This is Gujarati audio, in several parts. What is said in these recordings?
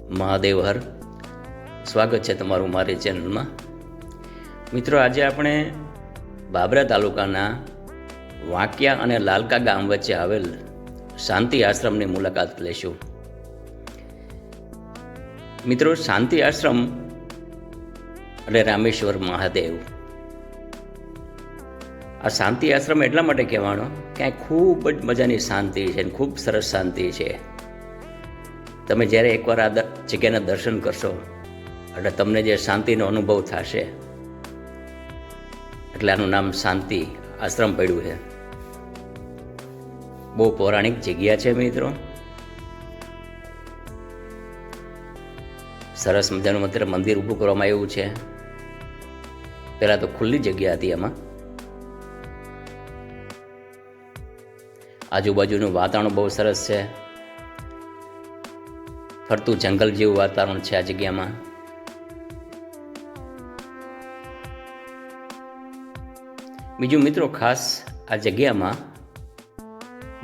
મહાદેવ હર. સ્વાગત છે તમારું મારી ચેનલમાં. મિત્રો, આજે આપણે બાબરા તાલુકાના વાંકિયા અને લાલકા ગામ વચ્ચે આવેલ શાંતિ આશ્રમની મુલાકાત લઈશું. મિત્રો, શાંતિ આશ્રમ એટલે રામેશ્વર મહાદેવ. આ શાંતિ આશ્રમ એટલા માટે કહેવાનો કે આ ખૂબ જ મજાની શાંતિ છે, ખૂબ સરસ શાંતિ છે. તમે જ્યારે એકવાર આ જગ્યાના દર્શન કરશો એટલે તમને જે શાંતિનો અનુભવ થશે, એટલે આનું નામ શાંતિ આશ્રમ પડ્યું છે. બહુ પૌરાણિક જગ્યા છે મિત્રો. સરસ મજાનું મંદિર ઊભું કરવામાં આવ્યું છે. પહેલાં તો ખુલ્લી જગ્યા હતી. એમાં આજુબાજુનું વાતાવરણ બહુ સરસ છે. ફરતું જંગલ જેવું વાતાવરણ છે આ જગ્યામાં. બીજું મિત્રો, ખાસ આ જગ્યામાં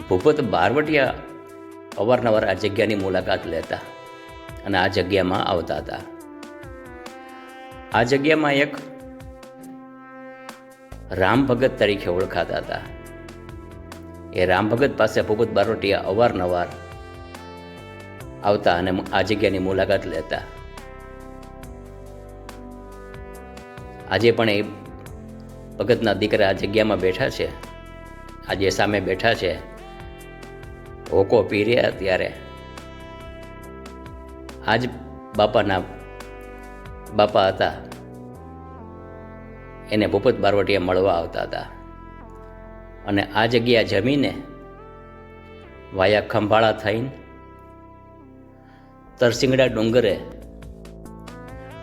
ભૂપત બારવટિયા અવારનવાર આ જગ્યાની મુલાકાત લેતા અને આ જગ્યામાં આવતા હતા. આ જગ્યામાં એક રામ ભગત તરીકે ઓળખાતા હતા. એ રામ ભગત પાસે ભૂપત બારવટિયા અવારનવાર આવતા અને આ જગ્યાની મુલાકાત લેતા. આજે પણ એ ભગતના દીકરા આ જગ્યામાં બેઠા છે. આજે સામે બેઠા છે, હોકો પી રહ્યા. ત્યારે આજ બાપા હતા, એને ભૂપત બારવટિયા મળવા આવતા હતા. અને આ જગ્યા જમીને વાયા ખંભાળા થઈને તરસિંગડા ડુંગરે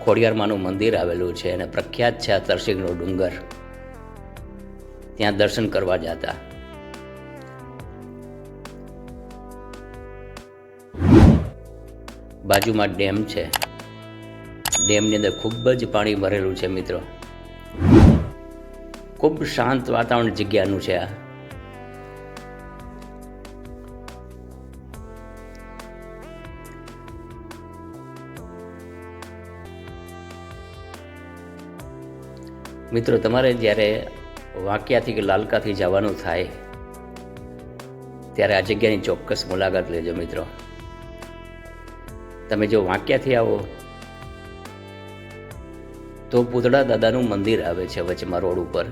ખોડિયારમાંનું મંદિર આવેલું છે અને પ્રખ્યાત છે આ તરસિંગનો ડુંગર. ત્યાં દર્શન કરવા જતા. બાજુમાં ડેમ છે. ડેમની અંદર ખૂબ જ પાણી ભરેલું છે મિત્રો. ખૂબ શાંત વાતાવરણ જગ્યાનું છે આ. મિત્રો, તમારે જ્યારે વાંકિયાથી કે લાલકાથી જવાનું થાય ત્યારે આ જગ્યાની ચોક્કસ મુલાકાત લેજો મિત્રો. તમે જો વાંકિયાથી આવો તો પૂતળા દાદાનું મંદિર આવે છે વચમાં રોડ ઉપર.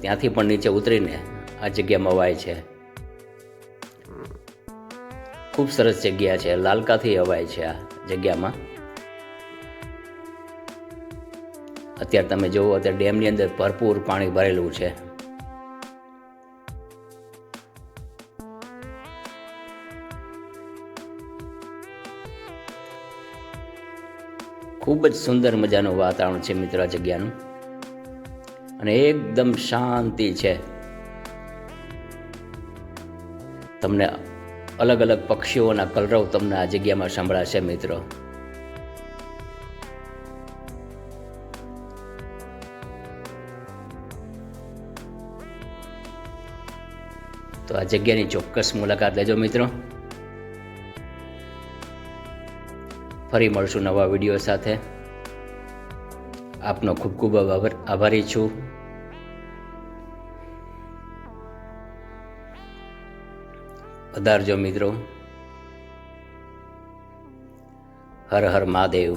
ત્યાંથી પણ નીચે ઉતરીને આ જગ્યામાં અવાય છે. ખૂબ સરસ જગ્યા છે. લાલકાથી અવાય છે આ જગ્યામાં. અત્યારે તમે જુઓ, અત્યારે ડેમની અંદર ભરપૂર પાણી ભરેલું છે. ખૂબ જ સુંદર મજાનું વાતાવરણ છે મિત્રો આ જગ્યાનું. અને એકદમ શાંતિ છે. તમને અલગ અલગ પક્ષીઓના કલરવ તમને આ જગ્યામાં સંભળાશે મિત્રો. તો આ જગ્યાની ચોક્કસ મુલાકાત લેજો મિત્રો. ફરી મળશું નવા વિડીયો સાથે. આપનો ખૂબ ખૂબ આભારી છું. પધારજો મિત્રો. હર હર મહાદેવ.